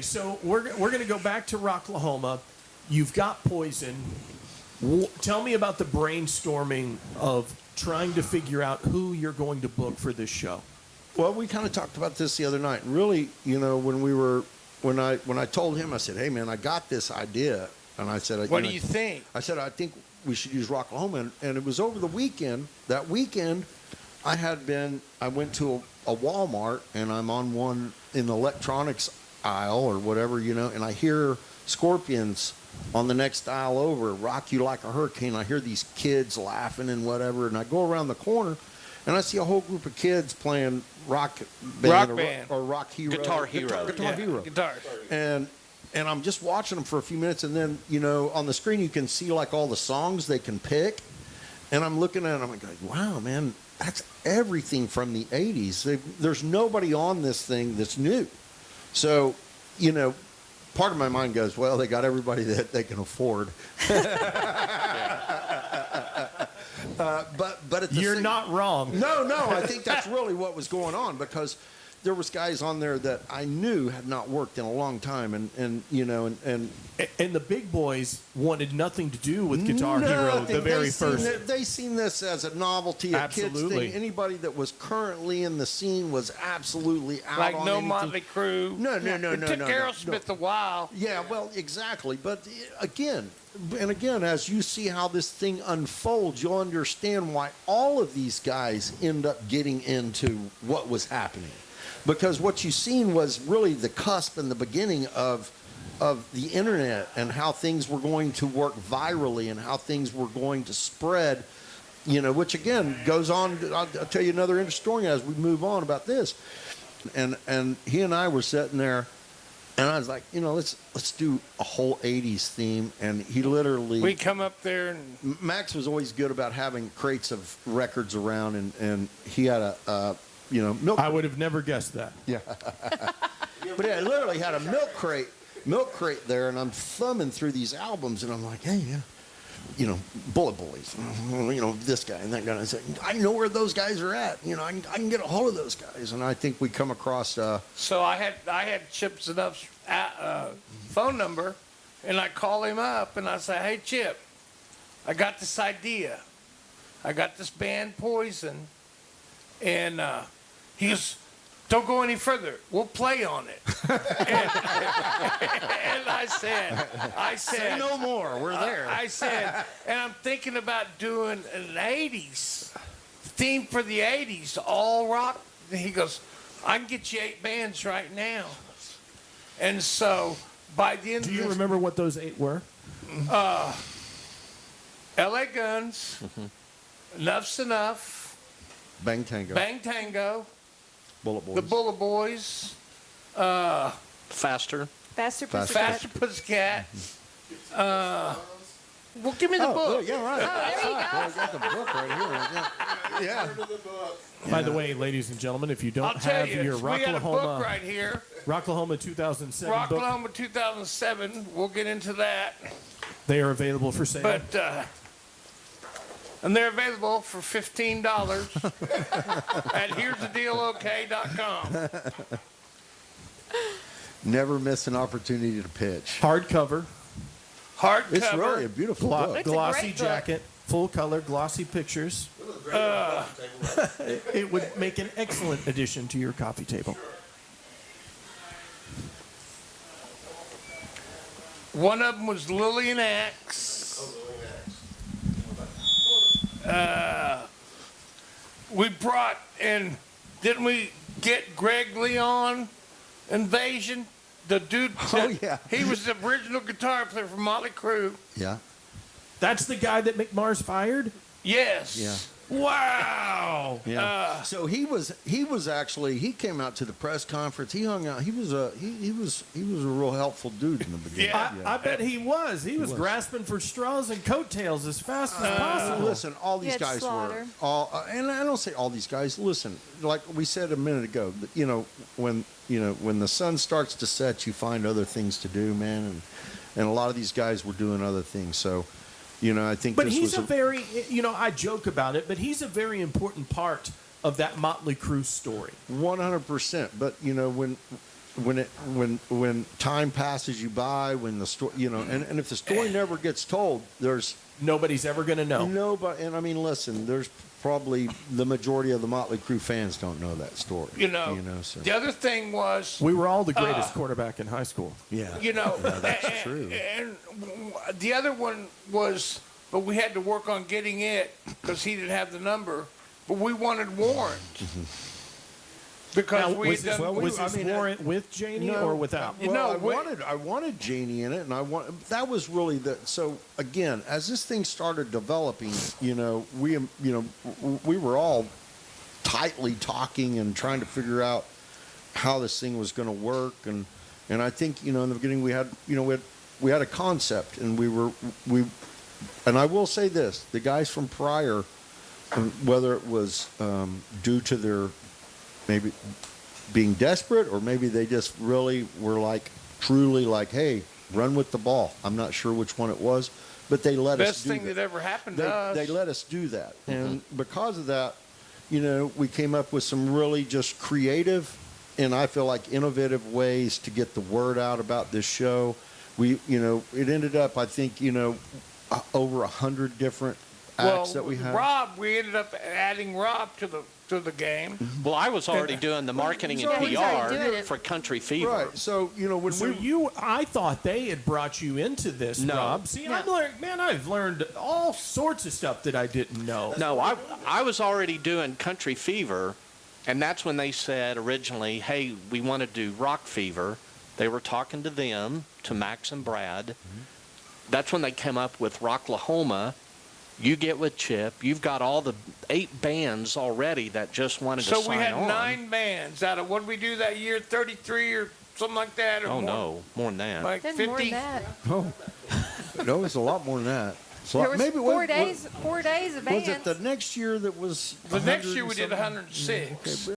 So we're going to go back to Rocklahoma. You've got Poison. Tell me about the brainstorming of trying to figure out who you're going to book for this show. Well, we kind of talked about this the other night. Really, when I told him, I said, "Hey, man, I got this idea," and I said, "What do you think?" I said, "I think we should use Rocklahoma," and it was over the weekend. That weekend, I went to a Wal Mart, and I'm on one in the electronics aisle or whatever, and I hear Scorpions on the next aisle over, "Rock You Like a Hurricane." I hear these kids laughing and whatever, and I go around the corner, and I see a whole group of kids playing rock band or rock hero. Guitar Hero. Guitar Hero. Guitar. And I'm just watching them for a few minutes, and then, on the screen you can see like all the songs they can pick. And I'm looking at it, I'm like, wow, man, that's everything from the 80s. There's nobody on this thing that's new. So, part of my mind goes, well, they got everybody that they can afford. But at the You're not wrong. No, I think that's really what was going on, because there was guys on there that I knew had not worked in a long time, and the big boys wanted nothing to do with Guitar Hero. The very first. They seen this as a novelty, a kids thing. Anybody that was currently in the scene was absolutely out. Like on no anything. Motley Crue. No. It took Aerosmith a while. Yeah, well, exactly. But again, as you see how this thing unfolds, you'll understand why all of these guys end up getting into what was happening. Because what you've seen was really the cusp and the beginning of the internet, and how things were going to work virally and how things were going to spread, which again goes on. I'll tell you another interesting story as we move on about this. And he and I were sitting there, and I was like, let's do a whole 80s theme. And he literally... We come up there and... Max was always good about having crates of records around, and he had a milk. I would have never guessed that. Yeah. But yeah, I literally had a milk crate there, and I'm thumbing through these albums, and I'm like, hey, Bullet Boys, this guy and that guy. And I said, I know where those guys are at. I can get a hold of those guys. And I think we come across. So I had Chip Zdanov's phone number, and I call him up, and I say, hey, Chip, I got this idea. I got this band Poison, and he goes, don't go any further. We'll play on it. And I said, say no more. We're there. I said, and I'm thinking about doing an 80s theme for the 80s, all rock. He goes, I can get you 8 bands right now. And so by the end Do you remember what those 8 were? L.A. Guns, Enough's Enough, Bang Tango. Bullet Boys. The Bullet Boys. Faster Pussycat. Well, give me the book. Yeah, right. Oh, there you go. I got the book right here. Yeah. By the way, ladies and gentlemen, if you don't have your we got a book Rocklahoma right here. Rocklahoma 2007 book, Rocklahoma 2007. We'll get into that. they are available for sale. But and they're available for $15 at here'sthedealok.com. Never miss an opportunity to pitch. Hardcover. It's really a beautiful book. Glossy jacket, full color, glossy pictures. It would make an excellent addition to your coffee table. One of them was Lillian Axe. We brought in, didn't we get Greg Leon Invasion? The dude, yeah. He was the original guitar player for Motley Crue. Yeah. That's the guy that McMars fired? Yes. Yeah. Wow. Yeah. So he came out to the press conference. He hung out. He was a real helpful dude in the beginning. Yeah. I bet he was. He was grasping for straws and coattails as fast as possible. Listen, all these guys were all, and I don't say all these guys. Listen, like we said a minute ago, when the sun starts to set, you find other things to do, man, and a lot of these guys were doing other things. So. I think. But he's very, I joke about it, but he's a very important part of that Motley Crue story. 100%. But when when time passes you by, when the story, and if the story never gets told, there's Nobody's ever going to know. nobody. And I mean, listen, there's probably the majority of the Motley Crue fans don't know that story. So. The other thing was, We were all the greatest quarterback in high school. Yeah. that's true. And the other one was, but we had to work on getting it because he didn't have the number. But we wanted warrant because Now, we was had this, done. was this warrant with Janie or without? Well, No, I wanted Janie in it, and that was really the. So again, as this thing started developing, we were all tightly talking and trying to figure out how this thing was going to work, and I think in the beginning we had a concept, and and I will say this: the guys from Pryor, whether it was due to their maybe being desperate, or maybe they just really were truly hey, run with the ball. I'm not sure which one it was, but they let us do that. Best thing that ever happened to us. They let us do that. And because of that, we came up with some really just creative and I feel like innovative ways to get the word out about this show. It ended up, I think, over 100 different acts that we had. We ended up adding Rob to the game. Well, I was already doing the marketing and He's already doing PR it. for Country Fever. Right. So, when I thought they had brought you into this, No. Rob. See, I've learned all sorts of stuff that I didn't know. No, I was already doing Country Fever, and that's when they said originally, hey, we want to do Rock Fever. They were talking to them, to Max and Brad. Mm-hmm. That's when they came up with Rocklahoma. You get with Chip. You've got all the 8 bands already that just wanted to sign on. So we had 9 bands out of, what did we do that year, 33 or something like that? Or Oh, more? no, more than that. Like Then 50? more than that. no, it's a lot more than that. There was 4 days of bands. Was it the next year that was The next 100 year and we did something? 106.